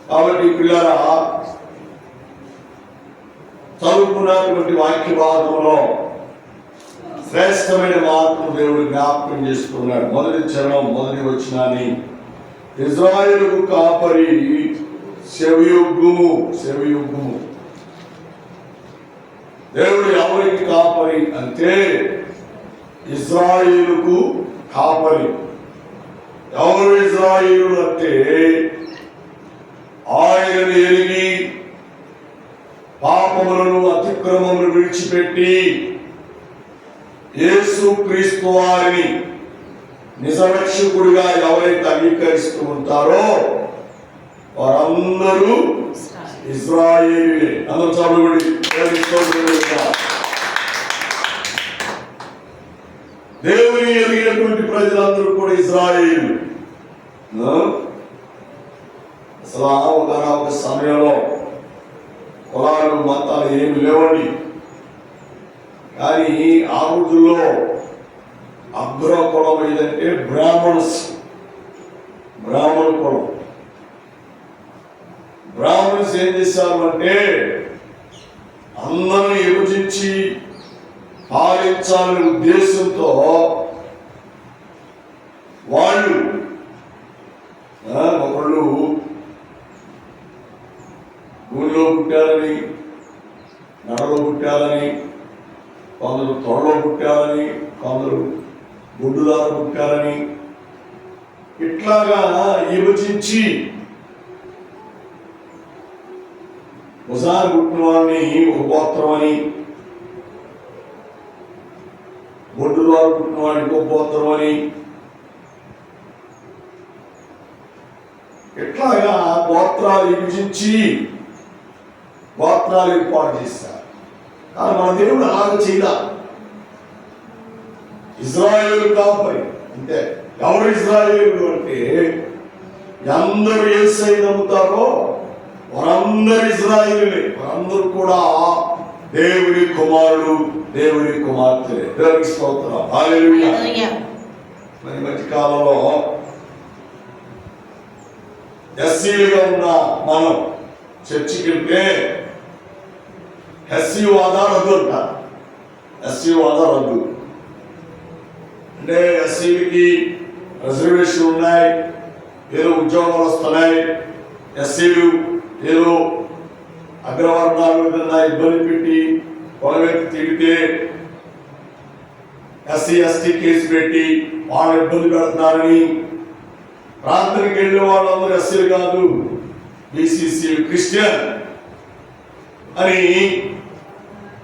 కాబట్టి పిల్లరా, చదువుకున్నటువంటి వాక్య భాగంలో శ్రేష్టమైన మార్పును దేవుడు జ్ఞాపకం చేసుకున్నాడు. మొదటి చరణం మొదటి వచనాన్ని, ఇజ్రాయేలుకు కాపరి సెవియొగ్గుము. సెవియొగ్గుము. దేవుడు ఎవరికి కాపరి అంటే ఇజ్రాయేలుకు కాపరి. ఎవరు ఇజ్రాయేలు అంటే ఆయనను ఎరిగి పాపములను అతిక్రమములను విడిచిపెట్టి యేసు క్రీస్తు వారిని నిజరక్షకుడిగా ఎవరైతే అంగీకరిస్తూ ఉంటారో వారందరూ ఇజ్రాయేలీలే. అందరూ చదువుడి. దేవుని ఎరిగినటువంటి ప్రజలందరూ కూడా ఇజ్రాయేలు. అసలు ఒక సమయంలో కులాలు మతాలు ఏమి లేవండి. కానీ ఆ రోజుల్లో అగ్ర కులం ఏదంటే బ్రాహ్మణ కులం. బ్రాహ్మణ్స్ ఏం చేశారు అంటే అందరిని విభజించి పాలించాలనే ఉద్దేశంతో వాళ్ళు ఒకళ్ళు భూమిలో పుట్టారని, నడలో పుట్టారని, కొందరు తొడలో పుట్టారని, కొందరు గుడ్డుదారు పుట్టారని, ఇట్లాగా విభజించి ఒకసారి పుట్టిన వాడిని ఒక గోత్రం అని, బొడ్డు ద్వారా పుట్టిన వాడికి ఒక గోత్రం అని, ఇట్లాగా గోత్రాలు విభజించి గోత్రాలు ఏర్పాటు చేస్తారు. కానీ మన దేవుడు అలాగే చేయదా. ఇజ్రాయేలు కాపరి అంటే ఎవరు ఇజ్రాయేలు అంటే అందరూ యేసయ్య నమ్ముతారో వారందరూ ఇజ్రాయేలులే. వారందరూ కూడా దేవుని కుమారుడు, దేవుని కుమార్తె. దేవునికి స్తోత్రం. హల్లెలూయా. మరి మధ్య కాలంలో ఎస్సీలుగా ఉన్న మనం చర్చికి వెళ్తే ఎస్సీ వాదా రద్దు అంటారు. ఎస్సీ వాదా రద్దు అంటే ఎస్సీలకి రిజర్వేషన్ ఉన్నాయి, ఏదో ఉద్యోగాలు వస్తున్నాయి, ఎస్సీలు ఏదో అగ్రవర్ణాలు ఏదన్నా ఇబ్బంది పెట్టి పొలవెత్తి తిరిగితే ఎస్సీ ఎస్టీ కేసు పెట్టి వాళ్ళు ఇబ్బంది పెడుతున్నారని, ప్రాంతానికి వెళ్ళే వాళ్ళందరూ ఎస్సీలు కాదు, బీసీసీ క్రిస్టియన్ అని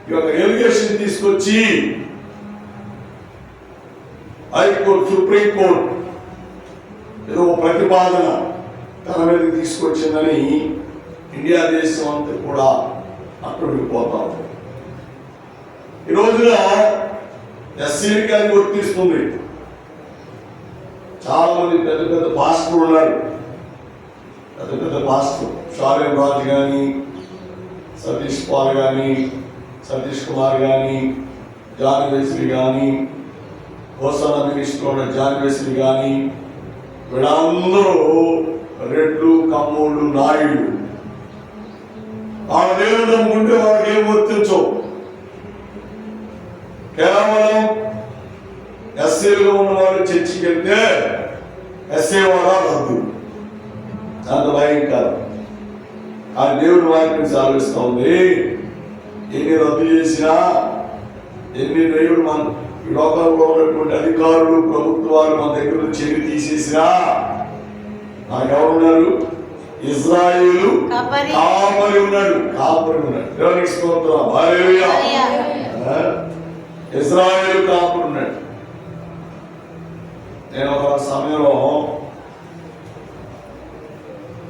ఈ యొక్క ఎలిగేషన్ తీసుకొచ్చి హైకోర్టు, సుప్రీంకోర్టు ఏదో ప్రతిపాదన తన మీద తీసుకొచ్చిందని ఇండియా దేశం అంతా కూడా అట్టుడిపోతా ఉంది. ఈ రోజున ఎస్సీలకి అది వర్తిస్తుంది. చాలా మంది పెద్ద పెద్ద పాస్టర్లు ఉన్నారు. పెద్ద పెద్ద పాస్టర్ షాలేం రాజు కానీ, సతీష్ పాల్ కానీ, సతీష్ కుమార్ కానీ, జాన్ వెస్లీ కానీ, హోసన్న మినిస్టర్ జాన్ వెస్లీ కానీ, వీళ్ళందరూ రెడ్లు, కమ్మోళ్ళు, నాయుడు. వాళ్ళ దేవుడు నమ్ముకుంటే వాళ్ళకి ఏం వర్తించవు. కేవలం ఎస్సీలుగా ఉన్న వాళ్ళు చర్చికి వెళ్తే ఎస్సీ వాడా రద్దు. అంత భయంకరం. ఆ దేవుడు వాక్యం సాగిస్తూ ఉంది. ఎన్ని రద్దు చేసినా, ఎన్ని దేవుడు మన లోకంలో ఉన్నటువంటి అధికారులు, ప్రభుత్వాలు మన దగ్గర నుంచి ఎన్ని తీసేసినా నాకెవరున్నారు? ఇజ్రాయేలు కాపరి ఉన్నాడు. కాపరి ఉన్నాడు. దేవునికి స్తోత్రం. హల్లెలూయా. ఇజ్రాయేలు కాపరి ఉన్నాడు. నేను ఒక సమయంలో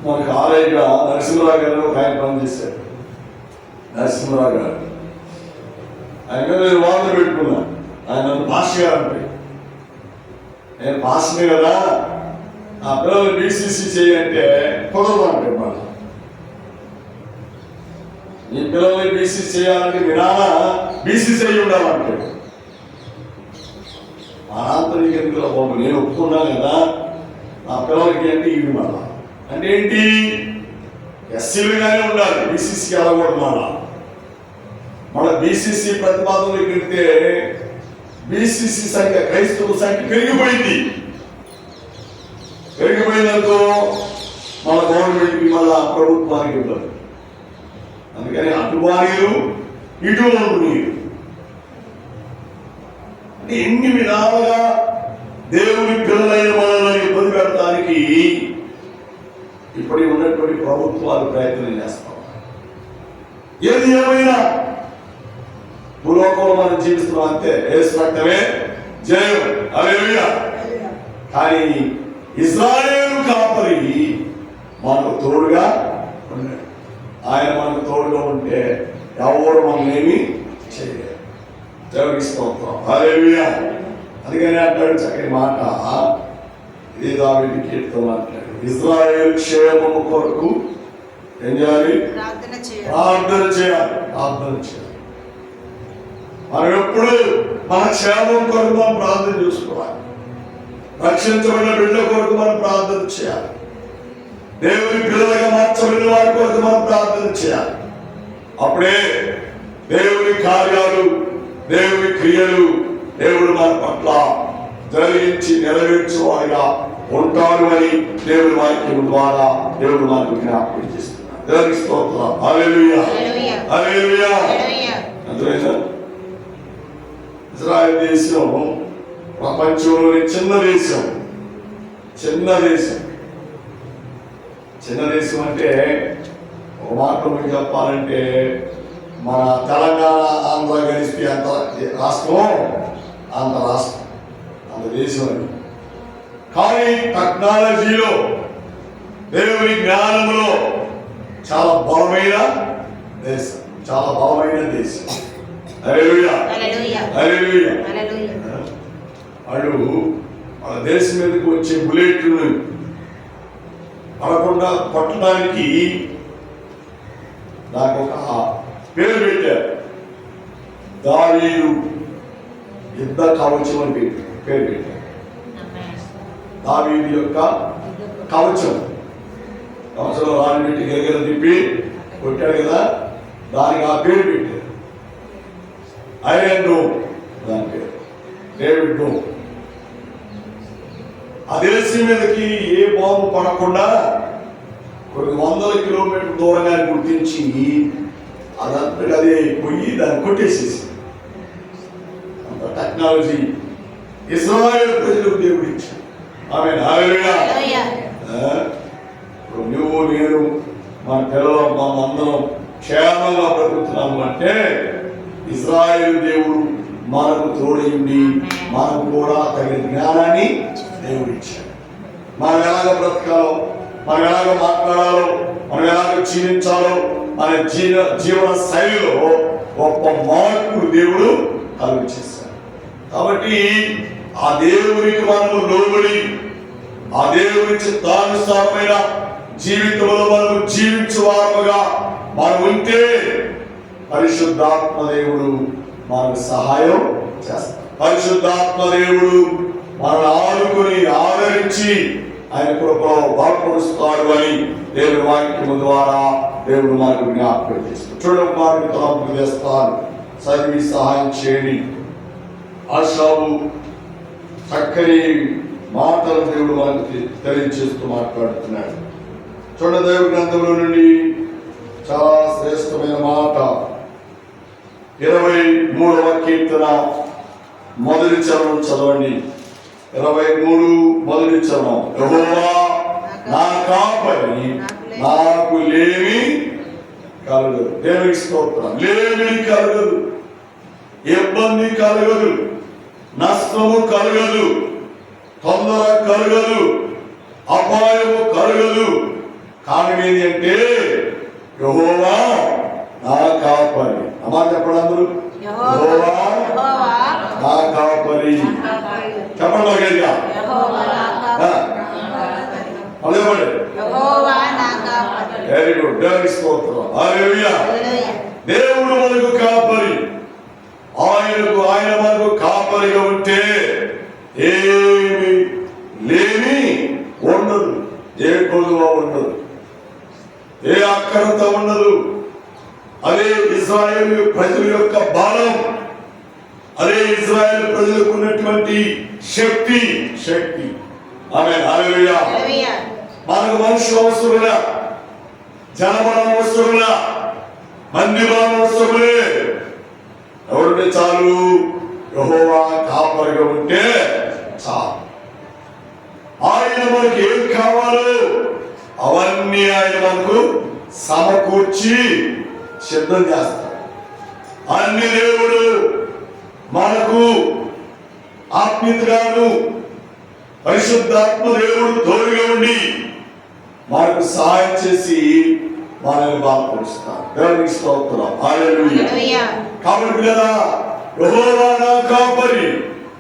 మనకి ఆలయంగా నరసింహరావు గారు ఒక ఆయన పనిచేశారు. నరసింహరావు గారు ఆయన నేను వాదన పెట్టుకున్నా. ఆయన నన్ను పాస్ గారంటే నేను పాస్నే కదా, నా పిల్లలు బీసీసీ చేయంటే కుదరదు అంటే మళ్ళీ నీ పిల్లల్ని బీసీ చేయాలంటే మీ నాన్న బీసీసీ అయ్యి ఉండాలంటే మా నాన్నతో నీకు ఎందుకు బాబు, నేను ఒప్పుకున్నాను కదా, నా పిల్లలకి అంటే ఇవి మళ్ళా అంటే ఏంటి, ఎస్సీలుగానే ఉండాలి, బీసీసీ అలవాటు మన బీసీసీ ప్రతిపాదనలోకి వెళ్తే బీసీసీ సంఖ్య, క్రైస్తవ సంఖ్య పెరిగిపోయిందనుకో మన గవర్నమెంట్కి మళ్ళా ప్రభుత్వానికి ఇవ్వదు. అందుకని అటు వాణీలు ఇటు నీరు అంటే ఎన్ని విధాలుగా దేవుని పిల్లలైన మనల్ని ఇబ్బంది పెట్టడానికి ఇప్పటి ఉన్నటువంటి ప్రభుత్వాలు ప్రయత్నం చేస్తాం. ఏది ఏమైనా భూలోకంలో మనం జీవిస్తున్నాం అంతే, యేసు రక్తమే జయం, హల్లెలూయా. కానీ ఇశ్రాయేలు కాపరి మనకు తోడుగా ఉన్నాడు. ఆయన మనకు తోడుగా ఉంటే ఎవరు మనల్ని ఏమీ చేయలేరు. దేవునికి స్తోత్రం, హల్లెలూయా. అందుకని అంటాడు చక్కని మాట, ఇది దావీదు కీర్తన అంటాడు, ఇశ్రాయేలు క్షేమము కొరకు ఏం చేయాలి? ప్రార్థన చేయాలి. మనం ఎప్పుడు మన క్షేమం కొరకు మనం ప్రార్థన చేసుకోవాలి. రక్షించబడిన బిడ్డ కొరకు మనం ప్రార్థన చేయాలి. దేవుని పిల్లలుగా మార్చబడిన వారి కొరకు మనం ప్రార్థన చేయాలి. అప్పుడే దేవుని కార్యాలు, దేవుని క్రియలు దేవుడు మన పట్ల జరిగించి నెరవేర్చేవాడిగా ఉంటాడు అని దేవుని వాక్యం ద్వారా దేవుడు మనకు జ్ఞాపకం చేస్తున్నాడు. దేవునికి స్తోత్రం, హల్లెలూయా, హల్లెలూయా. అర్థమైందా? ఇశ్రాయేలు దేశం ప్రపంచంలోని చిన్న దేశం అంటే ఒక మాట మీకు చెప్పాలంటే మన తెలంగాణ ఆంధ్ర కలిస్తే అంత రాష్ట్రం, అంత దేశం అని. కానీ టెక్నాలజీలో, దేవుని జ్ఞానంలో చాలా బలమైన దేశం. హల్లెలూయా, హల్లెలూయా. వాళ్ళు వాళ్ళ దేశం మీదకి వచ్చే బుల్లెట్లను పడకుండా కొట్టడానికి నాకు ఒక పేరు పెట్టారు, దావీదు యుద్ధ కవచం అని పేరు పెట్టారు. దావీదు యొక్క కవచంలో రాని పెట్టి గిరగిర తిప్పి కొట్టాడు కదా, దానికి ఆ పేరు పెట్టారు, ఐరన్ డోమ్. దాని పేరు డేవిడ్ డోమ్. ఆ దేశం మీదకి ఏ బాంబు పడకుండా కొన్ని వందల కిలోమీటర్ల దూరంగా గుర్తించి అదంతా అదే పోయి దాన్ని కొట్టేసేసి, అంత టెక్నాలజీ ఇశ్రాయేలు ప్రజలకు దేవుడు ఇచ్చాడు. ఆమేన్, హల్లెలూయా. ఇప్పుడు నువ్వు, నేను, మన పిల్లలు, మనందరం క్షేమంగా బ్రతుకుతున్నాము అంటే ఇశ్రాయేలు దేవుడు మనకు తోడైంది, మనకు కూడా తగిన జ్ఞానాన్ని దేవుడు ఇచ్చాడు. మనం ఎలాగ బ్రతకాలో, మనం ఎలాగ మాట్లాడాలో, మనం ఎలాగ జీవించాలో, మన జీవన శైలిలో గొప్ప మార్పులు దేవుడు కలుగు చేశాడు. కాబట్టి ఆ దేవునికి మనము లోబడి, ఆ దేవుని చిత్తానుసారమైన జీవితంలో మనము జీవించువారుగా మనం ఉంటే పరిశుద్ధాత్మ దేవుడు మనకు సహాయం చేస్తాడు. పరిశుద్ధాత్మ దేవుడు మనల్ని ఆదుకుని ఆదరించి ఆయన కృపలో బలపరుస్తాడు అని దేవుని వాక్యం ద్వారా దేవుడు మనకు జ్ఞాపకం చేస్తాడు. చూడండి, వారిని తలంపు చేస్తాను, చదివి సహాయం చేయండి. ఆశావు చక్కని మాటలు దేవుడు మనకు తెలియజేస్తూ మాట్లాడుతున్నాడు. చూడండి, దైవ గ్రంథంలో నుండి చాలా శ్రేష్టమైన మాట, 23వ కీర్తన మొదటి చరణం చదవండి. 23 మొదటి చరణం. యెహోవా నా కాపరి, నాకు లేమి కలగదు. దేవునికి స్తోత్రం. లేమి కలగదు, ఇబ్బంది కలగదు, నష్టము కలగదు, తొందర కలగదు, అపాయము కలగదు. కారణం ఏంటి అంటే యెహోవా నా కాపరి. అమ్మా చెప్పండి అందరూ, యెహోవా నా కాపరి. చెప్పండి ఒకటిగా, వెరీ గుడ్. దేవునికి స్తోత్రం, హల్లెలూయా. దేవుడు మనకు కాపరి, ఆయన మనకు కాపరిగా ఉంటే ఏమి లేమి ఉండదు. ఏ కొలువ ఉండదు, ఏ అక్కరత ఉండదు. అదే ఇజ్రాయేలు ప్రజల యొక్క బలం, అదే ఇజ్రాయేల్ ప్రజలకు ఉన్నటువంటి శక్తి. ఆమేన్, హల్లెలూయా. మనకు మనుషులు అవసరంలా, జనబలం అవసరంలా, మంది బలం అవసరమే. ఎవరుంటే చాలు, యెహోవా కాపరిగా ఉంటే చాలు. ఆయన మనకి ఏం కావాలో అవన్నీ ఆయన మనకు సమకూర్చి సిద్ధం చేస్తాడు. అన్ని దేవుడు మనకు ఆత్మీయతగాను పరిశుద్ధాత్మ దేవుడు తోడుగా ఉండి మనకు సహాయం చేసి మనల్ని బాగుపరుస్తాడు. దేవునికి స్తోత్రం, హల్లెలూయా. కాబట్టి పిల్లరా, యెహోవా నా కాపరి,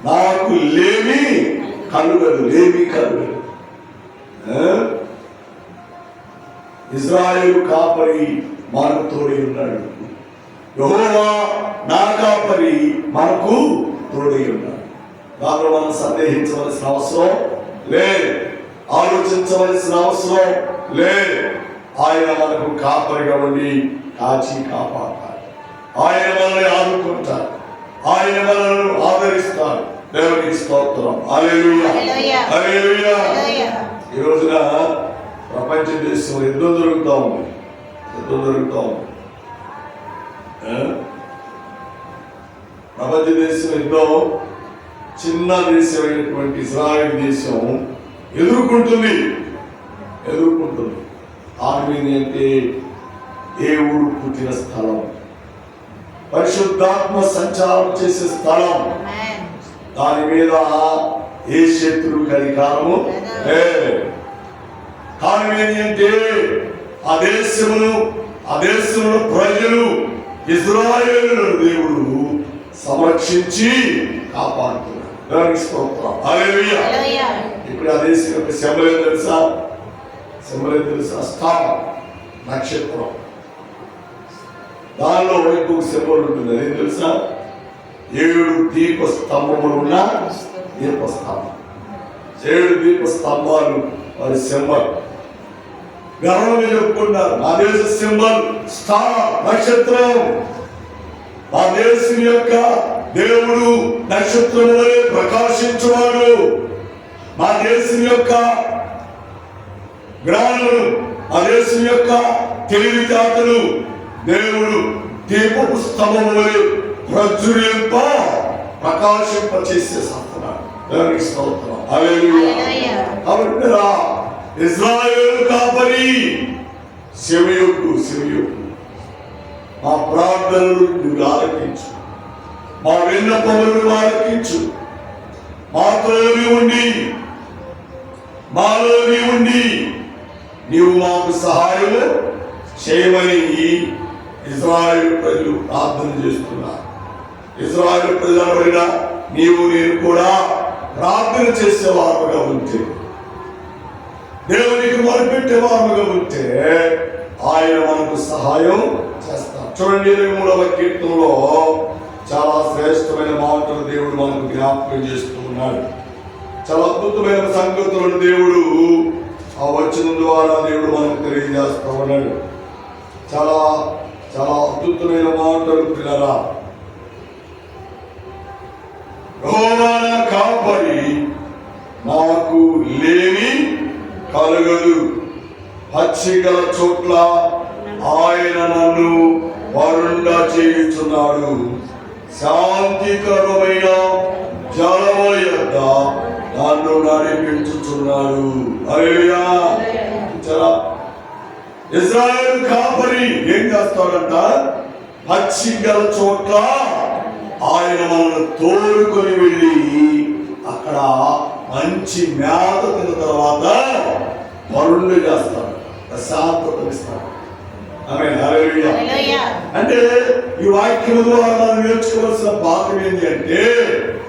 నాకు లేమి కలుగదు. ఇజ్రాయేలు కాపరి మనకు తోడై ఉన్నాడు. యెహోవా నా కాపరి మనకు తోడై ఉన్నాడు. దానిలో మనం సందేహించవలసిన అవసరం లేదు, ఆలోచించవలసిన అవసరం లేదు. ఆయన మనకు కాపరిగా ఉండి కాచి కాపాడతాడు. ఆయన మనల్ని ఆదుకుంటాడు, ఆయన మనల్ని ఆదరిస్తాడు. దేవునికి స్తోత్రం, హల్లెలూయా, హల్లెలూయా. ఈ రోజున ప్రపంచ దేశం యుద్ధం జరుగుతూ ఉంది. ప్రపంచ దేశం యుద్ధం చిన్న దేశమైనటువంటి ఇజ్రాయెల్ దేశం ఎదుర్కొంటుంది. ఆమె అంటే దేవుడు పుట్టిన స్థలం, పరిశుద్ధాత్మ సంచారం చేసే స్థలం. దాని మీద ఏ శత్రువుకి అధికారము లేదు. కారణం ఏంటంటే ఆ దేశంలో ప్రజలు ఇజ్రాయేలు దేవుడు సంరక్షించి కాపాడుతున్నారు. దేవునికి స్తోత్రం, హల్లెలూయా. ఇప్పుడు ఆ దేశం యొక్క సింబల్ ఏం తెలుసా? స్టార్, నక్షత్రం. దానిలో వైపు సింబల్ ఉంటుంది. అదేం తెలుసా? 7 దీప స్తంభములు ఉన్న దీపస్తంభం. 7 దీప స్తంభాలు వారి సింబల్. గర్వంగా చెప్పుకున్నారు, మా దేశ సింబల్ స్టార్, నక్షత్రం. మా దేశం యొక్క దేవుడు నక్షత్రం వలె ప్రకాశించువాడు. మా దేశం యొక్క జ్ఞానులు, మా దేశం యొక్క తెలివితేటలు దేవుడు దీపపు స్తంభం వలె ప్రజ్వలింప ప్రకాశింప చేసే సంతున్నాడు. దేవునికి స్తోత్రం, హల్లెలూయా. కాబట్టి ఇజ్రాయేలు కాపరి శివయుడు, మా ప్రార్థనలు నువ్వు ఆలకించు, మా విన్నపములను ఆలకించు. మాలోని ఉండి నీవు మాకు సహాయం చేయమని ఇజ్రాయేలు ప్రజలు ప్రార్థన చేస్తున్నారు. ఇజ్రాయేలు ప్రజల నీవు నేను కూడా ప్రార్థన చేసేవారుగా ఉంటే, దేవునికి మొరపెట్టేవారుగా ఉంటే ఆయన మనకు సహాయం చేస్తారు. చూడండి, 23వ కీర్తనలో చాలా శ్రేష్టమైన మాటలు దేవుడు మనకు జ్ఞాపకం చేస్తూ ఉన్నాడు. చాలా అద్భుతమైన సంగతులను దేవుడు ఆ వచనం ద్వారా దేవుడు మనకు తెలియజేస్తూ ఉన్నాడు. చాలా చాలా అద్భుతమైన మాటలు పిల్లరా. యెహోవా నా కాపరి, నాకు లేమి కలుగదు. పచ్చిగల చోట్ల ఆయన నన్ను వరుండ చేయుచున్నాడు. శాంతికరమైన జలముల యొద్ద నన్ను నడిపించుచున్నాడు. హల్లెలూయా. ఇజ్రాయేలు కాపరి ఏం చేస్తాడంట? పచ్చిగల చోట్ల ఆయన మనల్ని తోడుకొని వెళ్ళి అక్కడ మంచి మేత తిన్న తర్వాత వరుణ్ణి చేస్తాడు, ప్రశాంతతనిస్తాడు. ఆమేన్, హల్లెలూయా. అంటే ఈ వాక్యం ద్వారా మనం నేర్చుకోవాల్సిన భాగం ఏంటి అంటే,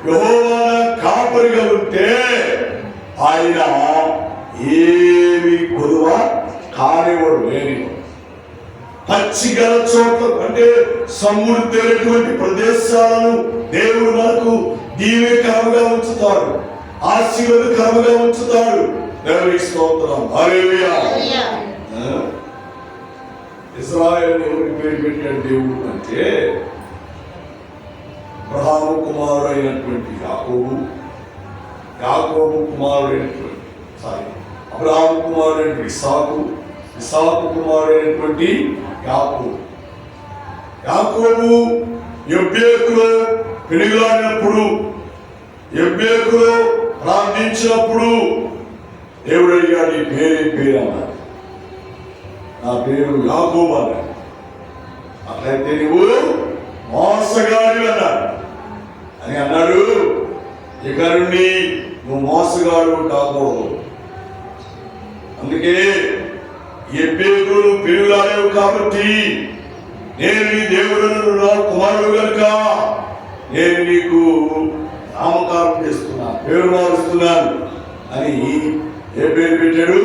యెహోవా కాపరిగా ఉంటే ఆయన ఏమి కొదువ కానివాడు, లేని పచ్చిగల చోట్ల అంటే సమృద్ధి అయినటువంటి ప్రదేశాలను దేవుడు మనకు దీవెకరంగా ఉంచుతాడు, ఆశీర్వాదకరంగా ఉంచుతాడు. దేవునికి స్తోత్రం. హల్లెలూయా. ఇశ్రాయేలు ఎవరికి పేరు పెట్టాడు దేవుడు అంటే అబ్రహాము కుమారుడైనటువంటి యాకోబు, యాకోబు కుమారుడైనటువంటి అబ్రహాము కుమారుడైనటువంటి ఇస్సాకు, ఇస్సాకు కుమారుడైనటువంటి యాకోబు. యాకోబు యెబ్బేకులో పెనుగులాడినప్పుడు, యెబ్బేకులో ప్రార్థించినప్పుడు దేవుడు అడిగాడు, నీ పేరేం పేరు అన్నాడు. నా పేరు యాకోబు అన్నాడు. అట్లయితే నువ్వు మోసగాడు అన్నాడు. అని అన్నాడు, ఇక నుండి నువ్వు మోసగాడు కాకూడదు. అందుకే యెబ్బేకులు పెనుగులాడేవు కాబట్టి నేను నీ దేవుడు కుమారుడు కనుక నేను నీకు నామకారం చేస్తున్నాను, పేరు మారుస్తున్నాను అని ఏ పేరు పెట్టాడు?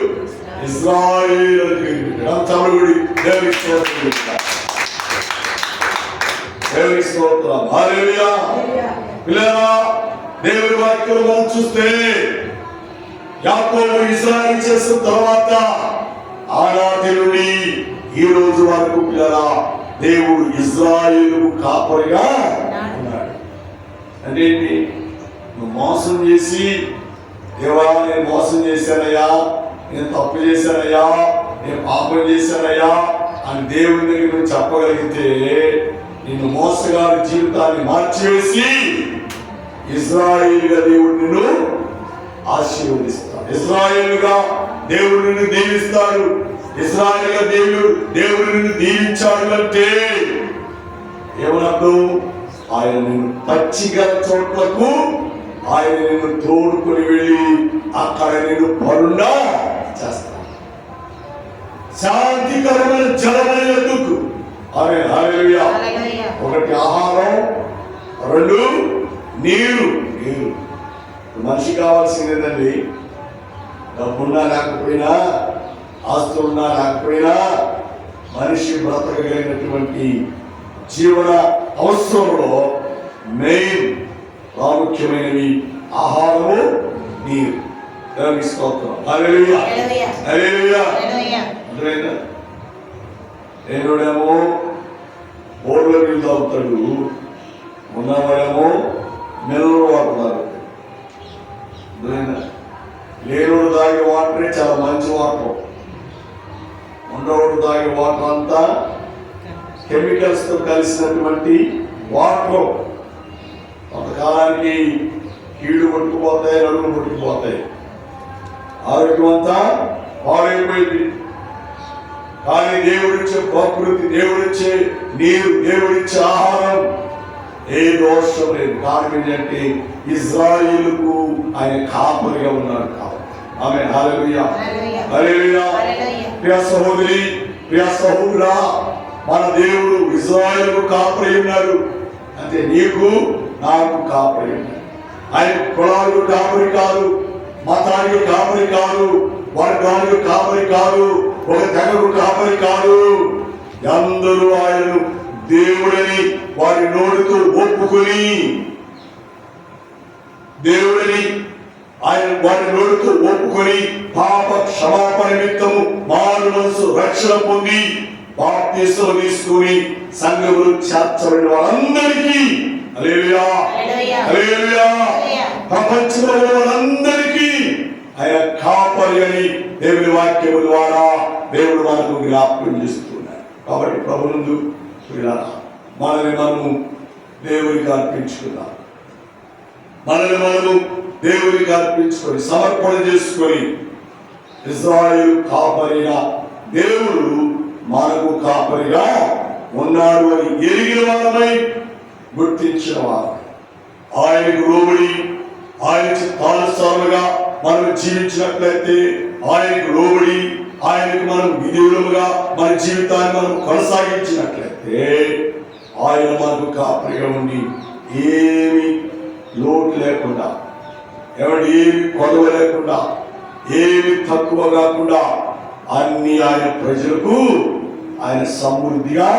ఇశ్రాయేలు అని పేరు పెట్టాడు. అంతముడి దేవునికి స్తోత్రం. దేవునికి స్తోత్రం. హల్లెలూయా. పిల్లరా, దేవుని వాక్యం మనం చూస్తే యాకోబు ఇశ్రాయేలు చేసిన తర్వాత ఆనాటి నుండి ఈ రోజు వరకు పిల్లరా దేవుడు ఇశ్రాయేలుకు కాపరిగా ఉన్నాడు. అంటే ఏంటి? నువ్వు మోసం చేసి, దేవా నేను మోసం చేశానయ్యా, నేను తప్పు చేశానయ్యా, నేను పాపం చేశానయ్యా అని దేవుని దగ్గర నువ్వు చెప్పగలిగితే నిన్ను మోసగారి జీవితాన్ని మార్చివేసి ఇశ్రాయేలుగా దేవుడు నిన్ను ఆశీర్వదిస్తాడు. ఇశ్రాయేలుగా దేవుడు నిన్ను దీవిస్తాడు. ఇశ్రాయేలుగా దేవుడు నిన్ను దీవించాడు అంటే ఏమన్నప్పుడు ఆయన నిన్ను పచ్చిగా చోట్లకు ఆయన నిన్ను తోడుకొని వెళ్ళి అక్కడ నిన్ను పరుండా చేస్తాడు. శాంతికరమైన జలమైన ఎద్దుకు అరే హల్లెలూయా. ఒకటి ఆహారం, రెండు నీరు. నీరు మనిషి కావాల్సింది ఏంటండి? డబ్బున్నా లేకపోయినా, ఆస్తులున్నా లేకపోయినా మనిషి బ్రతకగలిగినటువంటి జీవన అవసరంలో మెయిన్ ప్రాముఖ్యమైనవి ఆహారము, నీరు. దేవునికి స్తోత్రం. హల్లెలూయా. హల్లెలూయా. అర్థమైందా? లేనుడేమో బోర్ల నీళ్ళు తాగుతాడు, ఉన్నవాడేమో మినరల్ వాటర్ తాగుతాడు. లేనుడు తాగే వాటరే చాలా మంచి వాటర్, ఉన్నవాడు తాగే వాటర్ అంతా కెమికల్స్ తో కలిసినటువంటి వాటర్. కొంతకాలానికి కీళ్ళు కొట్టుకుపోతాయి, నడుములు కొట్టుకుపోతాయి, ఆరోగ్యం అంతా పాడైపోయింది. కానీ దేవుడిచ్చే ప్రకృతి, దేవుడిచ్చే నీరు, దేవుడిచ్చే ఆహారం ఏ దోషం లేదు. కారణం ఏంటంటే ఇశ్రాయేలుకు ఆయన కాపరిగా ఉన్నాడు కాబట్టి. ఆమేన్. హల్లెలూయా. హల్లెలూయా. ప్రియ సహోదరి, ప్రియ సహోదరా, మన దేవుడు ఇశ్రాయేలుకు కాపరి ఉన్నాడు. అంటే నీకు నాకు కాపరి ఉన్నాడు. ఆయన కులాలకు కాపరి కాదు, మతానికి కాపరి కాదు, వర్గానికి కాపరి కాదు, ఒక తెగకు కాపరి కాదు. అందరూ ఆయనను దేవుడని వారి నోటితో ఒప్పుకొని, దేవుడని ఆయన వారి నోటితో ఒప్పుకొని పాప క్షమాపణ నిమిత్తము మారు మనసు రక్షణ పొంది బాప్తిస్మం తీసుకుని సంఘములో చేర్చబడిన వారందరికీ హల్లెలూయా, హల్లెలూయా, ప్రపంచంలో వారందరికీ ఆయన కాపరి అని దేవుని వాక్యము ద్వారా దేవుడు మనకు జ్ఞాపకం చేస్తున్నాడు. కాబట్టి ప్రభునందు మనల్ని మనము దేవునికి అర్పించుకున్నాం. మనల్ని మనము దేవునికి అర్పించుకొని సమర్పణ చేసుకొని ఇశ్రాయేలు కాపరిగా దేవుడు మనకు కాపరిగా ఉన్నాడు అని ఎరిగిన వారమై, గుర్తించిన వారు ఆయనకు లోబడి ఆయన చిత్తానుసారముగా మనం జీవించినట్లయితే, ఆయనకు లోబడి ఆయనకు మనం విధేయులుగా మన జీవితాన్ని మనం కొనసాగించినట్లయితే ఆయన మనకు కాపరిగా ఉండి ఏమి లోటు లేకుండా, ఏమి కొదవ లేకుండా, ఏమి తక్కువ కాకుండా అన్ని ఆయన ప్రజలకు ఆయన సమృద్ధిగా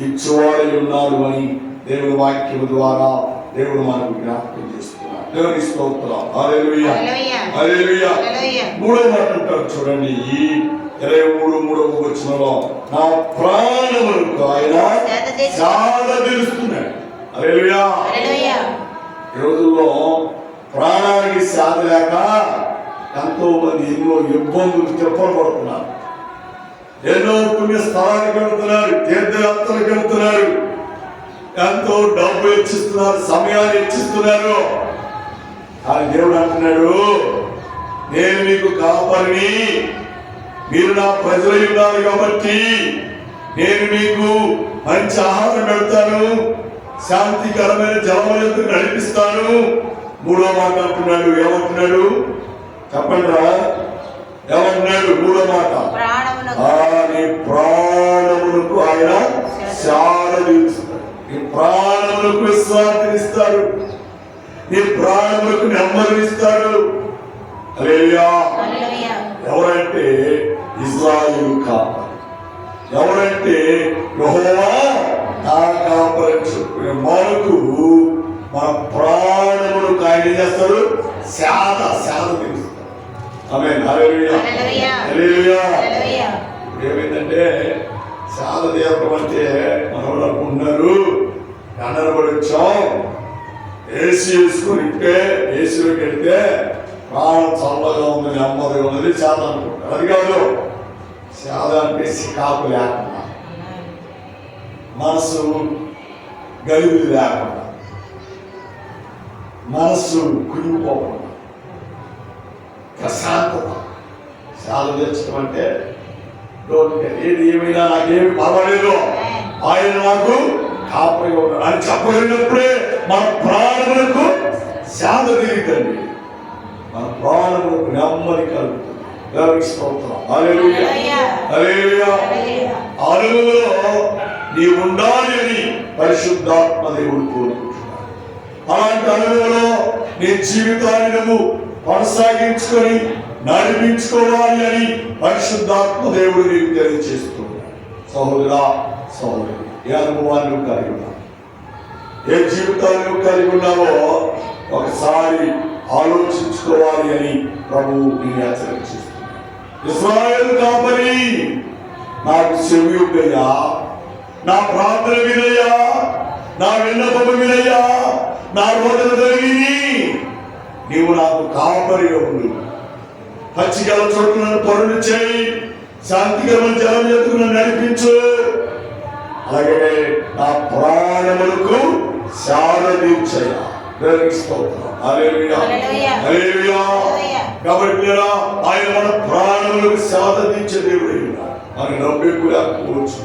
ఇచ్చేవాడై ఉన్నాడు అని దేవుని వాక్యం ద్వారా దేవుడు మనకు జ్ఞాపకం చేస్తున్నాడు. దేవుని స్తోత్రం. హల్లెలూయా హల్లెలూయా. మూడో మాట అంటారు చూడండి, 23వ వచనంలో, నా ప్రాణములకు ఆయన చాలా తెలుస్తున్నాడు. హల్లెలూయా. ఈ రోజుల్లో ప్రాణానికి సాధ లేక ఎంతో మంది ఎన్నో ఇబ్బందులు చెప్పలు పడుతున్నారు. ఎన్నో పుణ్య స్థలానికి వెళ్తున్నారు, తీర్థయాత్రలకు వెళ్తున్నారు, ఎంతో డబ్బు హెచ్చిస్తున్నారు, సమయాన్ని హెచ్చిస్తున్నారు. కానీ దేవుడు అంటున్నాడు, నేను మీకు కాపరిని, మీరు నా ప్రజలై ఉన్నారు కాబట్టి నేను మీకు మంచి ఆహారం పెడతాను, శాంతికరమైన జలములకు నడిపిస్తాను. మూడో మాట అంటున్నాడు. ఏమంటున్నాడు చెప్పండి రా, ఏమంటున్నాడు? మూడో మాట, నీ ప్రాణములకు ఆయన చాలా తీరుస్తాడు, నీ ప్రాణములకు విశ్రాంతినిస్తాడు, నీ ప్రాణములకు నెమ్మదినిస్తాడు. హల్లెలూయా. ఎవరంటే ఇశ్రాయేలు కాపరి. ఎవరంటే యెహోవా నా కాపరి చెప్పుకునే మనకు మన ప్రాణములకు ఆయన ఏం చేస్తాడు? శాద తీరుస్తాడు. ఆమేన్. హల్లెలూయా హల్లెలూయా. ఇప్పుడు ఏమైందంటే శాద తీరడం అంటే మనోళ్ళు అనుకుంటున్నారు, కన్నరబడి వచ్చాం, ఏసీ వేసుకుని ఇంటే ఏసీలోకి వెళ్తే ప్రాణం చల్లగా ఉంది, నెమ్మదిగా ఉన్నది శాద అనుకుంటారు. అది కాదు. శాద అంటే సికాకు లేకుండా, మనసు గలిబిలి లేకుండా, మనస్సు కురిగిపోకుండా, ప్రశాంతత. శాద తెచ్చడం అంటే ఏది ఏమైనా నాకేమి పర్వాలేదు, ఆయన నాకు కాపరిగా ఉన్నాడు అని చెప్పగలిగినప్పుడే మన ప్రాణములకు శాద తీరుతండి, మన ప్రాణములకు నెమ్మది కలుగుతుంది. స్తోత్రం. హల్లెలూయా హల్లెలూయా. అనుభవంలో నీ ఉండాలి అని పరిశుద్ధాత్మ దేవుడు కోరుకుంటున్నాడు. అలాంటి అనుభవంలో నీ జీవితాన్ని నువ్వు కొనసాగించుకొని నడిపించుకోవాలి అని పరిశుద్ధాత్మ దేవుడు నీకు తెలియజేస్తున్నాడు. సహోదరా సహోదరి, ఏ అనుభవాన్ని నువ్వు కలిగి ఉన్నావు, ఏ జీవితాన్ని నువ్వు కలిగి ఉన్నావో ఒకసారి ఆలోచించుకోవాలి అని ప్రభువు నేను హెచ్చరిస్తున్నాను. ఇశ్రాయేలు కాపరి, నాకు చెవి ఉందయ్యా, నా ప్రార్థన వినయ్యా, నా విన్నపము వినయ్యా, నా రోదన జరిగి నీవు నాకు కాపరిగా ఉండు, పచ్చిగల చోట్ల నన్ను పరుడు చేయి, శాంతికరమైన జలం ఎత్తుకు నన్ను నడిపించు, అలాగే నా ప్రాణములకు శాద తీర్చయ్యా. కాబట్టి ఆయన మన ప్రాణములకు శాద తీర్చే దేవుడు. మన డబ్బు ఎక్కువ లేకపోవచ్చు,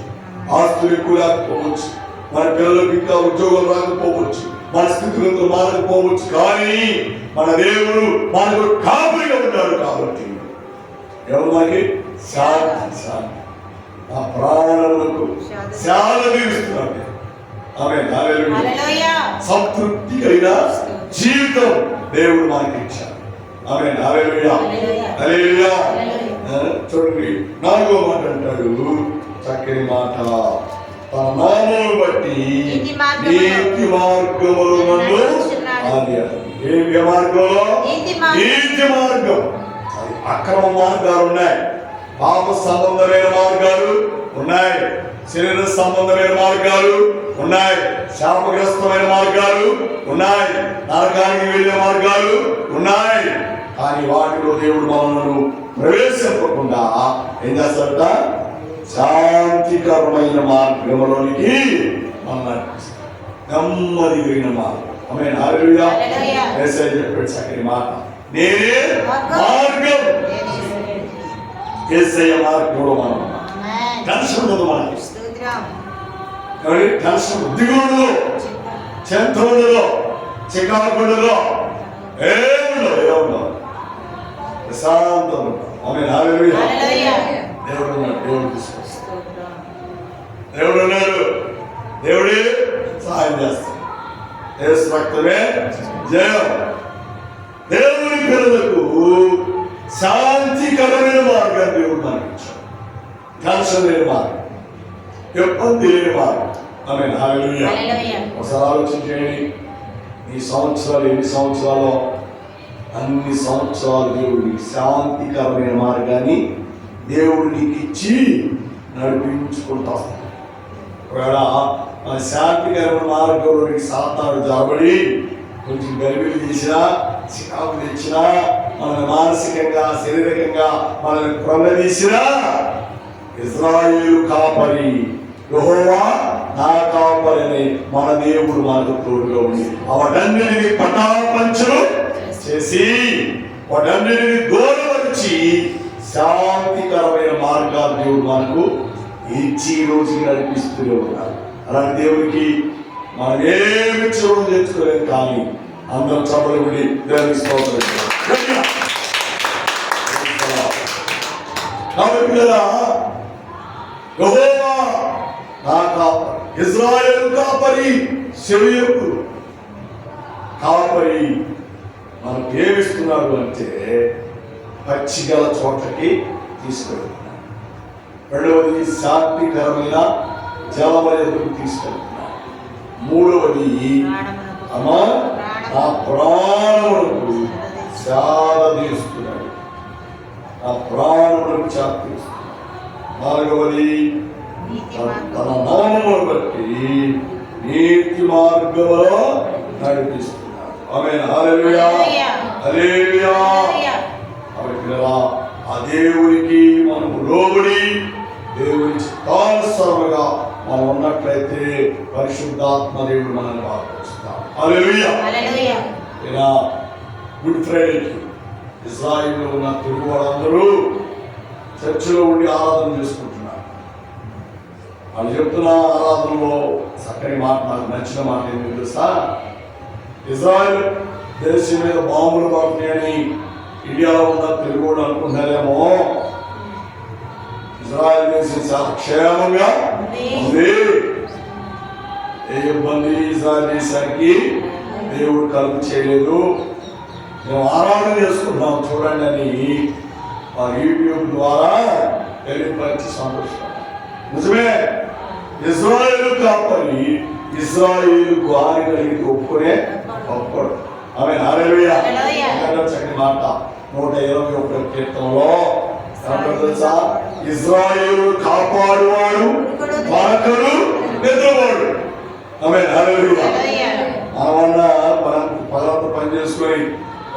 ఆస్తులు ఎక్కువ లేకపోవచ్చు, మన పిల్లలకు ఇంకా ఉద్యోగం రాకపోవచ్చు, మన స్థితులతో మారకపోవచ్చు, కానీ మన దేవుడు మనకు కాపురిగా ఉంటాడు. కాబట్టి ఎవరు మనకి శాంతి, ఆ ప్రాణములకు శాద తీరుస్తున్నాడు. ఆమేన్. హల్లెలూయా. సంతృప్తి కలిగిన జీవితం దేవుడు మనకి ఇచ్చాడు. ఆమేన్. హల్లెలూయా హల్లెలూయా. చూడండి, 4వ మాట అంటాడు, చక్కని మాట, తన నామమును బట్టి నీతి మార్గములు నన్ను ఏ మార్గంలో? నీతి మార్గం. అది అక్రమ మార్గాలు ఉన్నాయి, పాప సంబంధమైన మార్గాలు ఉన్నాయి, శరీర సంబంధమైన మార్గాలు ఉన్నాయి, శాపగ్రస్తమైన మార్గాలు ఉన్నాయి, నరకానికి వెళ్ళే మార్గాలు ఉన్నాయి. కానీ వాటిలో దేవుడు మనల్ని ప్రవేశింపకుండా ఏం చేస్తాడట? శాంతికరమైన మార్గంలోనికి మనం నడిపిస్తాడు, నెమ్మది కలిగిన మార్గం. ఆమేన్. హల్లెలూయా. యేసయ్య చెప్పాడు చక్కని మాట, నేనే మార్గం. యేసయ్య మార్గంలో మనం టెన్షన్ ఉండదు, మనకి టెన్షన్ దిగుండదు, చింత ఉండదు, చికాకు ఉండదు, ఏముండదు, ప్రశాంతం ఉండదు. ఆమేన్. హల్లెలూయా. దేవుడు ఉన్నాడు, దేవుడు తీసుకొస్తాడు, దేవుడు ఉన్నాడు, దేవుడే సహాయం చేస్తాడు. యేసు రక్తమే జయం. దేవుని పిల్లలకు శాంతికరమైన మార్గాన్ని దేవుడు మనకి ఇచ్చాడు, టెన్షన్ లేని మార్గం, ఇబ్బంది లేని మార్గం. ఆమేన్. హల్లెలూయా. ఒకసారి ఆలోచన చేయండి, ఈ సంవత్సరాలు ఎన్ని సంవత్సరాలు, అన్ని సంవత్సరాలు దేవుడు నీకు శాంతికరమైన మార్గాన్ని దేవుడు నీకు ఇచ్చి నడిపించుకుంటా. ఒకవేళ మన శాంతికరమైన మార్గంలో నీకు సాతాను జాబడి కొంచెం గలిబిలి చేసినా, చికాకు తెచ్చినా, మనల్ని మానసికంగా శారీరకంగా మనల్ని ప్రమదీసినా, ఇశ్రాయేలు కాపరి యెహోవా నా కాపరి అని మన దేవుడు మనకు తోడుగా ఉంది. వాటన్నిటిని పటాపంచలు చేసి వాటన్నిటిని దూరపరిచి శాంతికరమైన మార్గాలు దేవుడు మనకు ఇచ్చి రోజుకి నడిపిస్తూనే ఉన్నారు. అలాంటి దేవుడికి మనం ఏమి చూడడం తెచ్చుకోలేదు, కానీ అందరం చప్పబడి దేవుని స్తోత్రం. కాబట్టి యెహోవా నా కాపరి, ఇశ్రాయేలు కాపరి, శరీరపు కాపరి మనకు ఏమిస్తున్నాడు అంటే పచ్చిగల చోట్లకి తీసుకెళ్తున్నాడు. రెండవది శాంతికరమైన జలమయకు తీసుకెళ్తున్నాడు. మూడవది నా ప్రాణములకు సేద తీరుస్తున్నాడు, నా ప్రాణములకు సేద తీరుస్తున్నాడు. నాలుగవది తన నామమును బట్టి నీతి మార్గములో నడిపిస్తున్నాడు. ఆమేన్. హల్లెలూయా, హల్లెలూయా. ఆ దేవునికి మనము లోబడి దేవుని చిత్తానుసారముగా మనం ఉన్నట్లయితే పరిశుద్ధాత్మ దేవుడు మనల్ని బలపరుస్తాడు. హల్లెలూయా, హల్లెలూయా. గుడ్ ఫ్రైడేకి ఇశ్రాయేలులో ఉన్న తెలుగు వాళ్ళందరూ చర్చిలో ఉండి ఆరాధన చేసుకుంటున్నారు. వాళ్ళు చెప్తున్న ఆరాధనలో చక్కని మాట, నాకు నచ్చిన మాట ఏంటి తెలుసా? ఇజ్రాయెల్ దేశం మీద బాంబులు పడుతున్నాయని ఇండియాలో ఉన్న తెలుగు వాళ్ళు అనుకుంటున్నారేమో. ఇజ్రాయెల్ దేశం చాలా క్షేమంగా ఉంది, ఏ ఇబ్బంది ఇజ్రాయెల్ దేశానికి దేవుడు కలుగు చేయలేదు, మేము ఆరాధన చేసుకుంటున్నాం చూడండి అని యూట్యూబ్ ద్వారా తెలియపరిచి సంతోషం. నిజమే, ఇశ్రాయేలు కాపరి ఇశ్రాయేలు గాలి కలిగి ఒప్పుకునే ఒప్పడు. ఆమె హల్లెలూయా. చక్కని మాట 121 కీర్తనలో తెలుసా? ఇశ్రాయేలు కాపాడువాడు మనకడు నిద్రపోడు. ఆమె హల్లెలూయా. మనమన్నా మనం పగలంతా పని చేసుకొని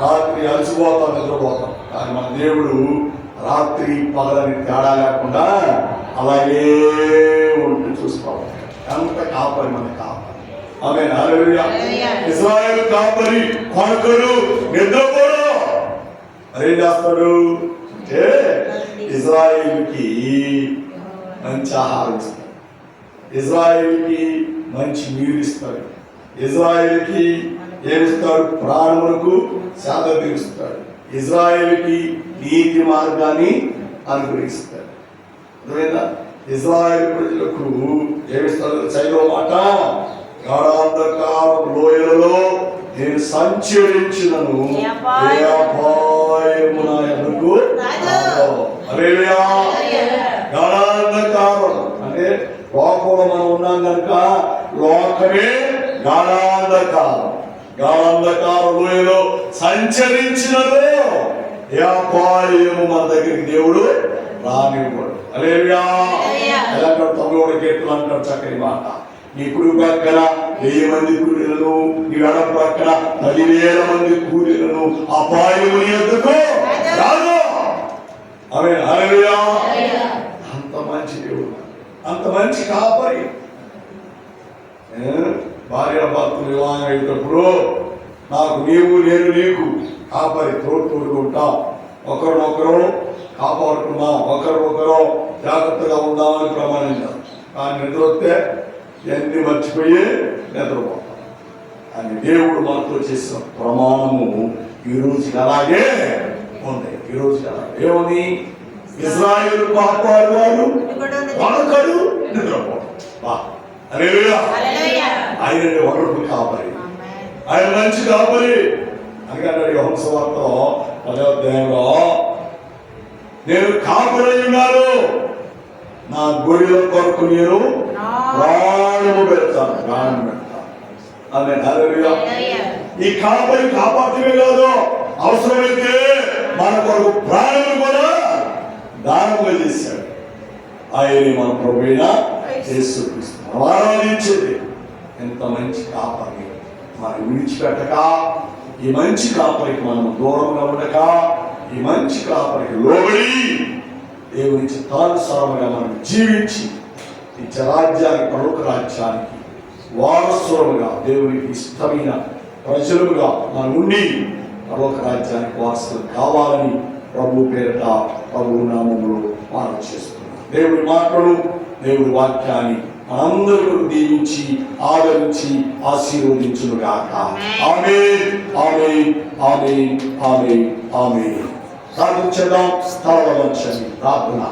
రాత్రి అలసిపోతాం, నిద్రపోతాం. కానీ మన దేవుడు రాత్రి పగలని తేడా లేకుండా అలాగే ఉంటూ చూసుకోవాలి. అంత కాపరి మన కాపరి. ఆమేన్. హల్లెలూయా. ఇశ్రాయేలు కాపరి కొనకడు నిద్రపోడు. అదేం చేస్తాడు అంటే ఇశ్రాయేలుకి మంచి ఆహారం ఇస్తాడు, ఇశ్రాయేలుకి మంచి నీరు ఇస్తాడు, ఇశ్రాయేలుకి ఏమిస్తాడు? ప్రాణములకు సేద తీరుస్తాడు, ఇశ్రాయేలుకి నీతి మార్గాన్ని అనుగ్రహిస్తాడు. అర్థమైందా? ఇశ్రాయేలు ప్రజలకు ఏమిస్తాడు? చైలో మాట, గాఢాంధకార లోయలలో నేను సంచరించినను ఏ అపాయము నా ఎదురుకు రాదు. హల్లెలూయా. గాఢాంధకారం అంటే లోకంలో మనం ఉన్నాం కనుక లోకమే గాఢాంధకారం. గాఢాంధకార లోయలో సంచరించినను ఏ అపాయము మన దగ్గరికి దేవుడు రానివ్వడు. హల్లెలూయా. ఎలాంటి 9వ కీర్తన అంటాడు చక్కని మాట, నీ కుడి పక్కన 1000 మంది కూలీలను, నీ ఎడమ పక్కన 10,000 మంది కూలీలను అపాయము నీ యొద్దకు రాదు. ఆమేన్. హల్లెలూయా. అంత మంచి దేవుడు, అంత మంచి కాపరి. భార్య భర్తలు వివాహం అయ్యేటప్పుడు నాకు నీవు నేను నీకు కాపరి తోడుగా ఉంటాం, ఒకరినొకరు కాపాడుకుందాం, ఒకరినొకరు జాగ్రత్తగా ఉందామని ప్రమాణించాం. కానీ నిద్ర వస్తే ఎన్ని మర్చిపోయి నిద్రపోతాం. అని దేవుడు మనతో చేసిన ప్రమాణము ఈ రోజు అలాగే ఉంది. ఈ రోజు ఏమని? ఇశ్రాయేలు కాపాడువాడు కొనకడు నిద్రపోతాం. హల్లెలూయా. ఆయన వండర్ఫుల్ కాపరి, ఆయన మంచి కాపరి. అందుకన్నాడు యోహాను సువార్తలో 10వ అధ్యాయంలో, నేను కాపరి ఉన్నాను, నా గొర్రెల కొరకు నేను ప్రాణము పెడతాను, ప్రాణం పెడతాను. ఆమేన్. హల్లెలూయా. ఈ కాపరి కాపాడటమే కాదు, అవసరమైతే మన కొరకు ప్రాణం కూడా దానంగా చేశాడు. ఆయనే మన ప్రభువైన యేసుక్రీస్తు. మనం ఆరాధించేది ఎంత మంచి కాపరి. మనం విడిచిపెట్టక, ఈ మంచి కాపరికి మనం దూరంగా ఉండక, ఈ మంచి కాపరికి లోబడి దేవుని చిత్తానుసారముగా మనం జీవించి ఈ రాజ్యానికి, పరలోక రాజ్యానికి వారసులుగా, దేవునికి ఇష్టమైన ప్రజలుగా మనం ఉండి పరలోక రాజ్యానికి వారసులు కావాలని ప్రభు పేరిట, ప్రభు నామములో మనం చేస్తున్నాం. దేవుడి మాటలు, దేవుడి వాక్యాన్ని మనందరూ దీవించి ఆదరించి ఆశీర్వదించునుగాక. ఆమేన్, ఆమేన్, ఆమేన్, ఆమేన్, ఆమేన్. ప్రార్థించేద్దాం. స్థల వంచండి. ప్రార్థన.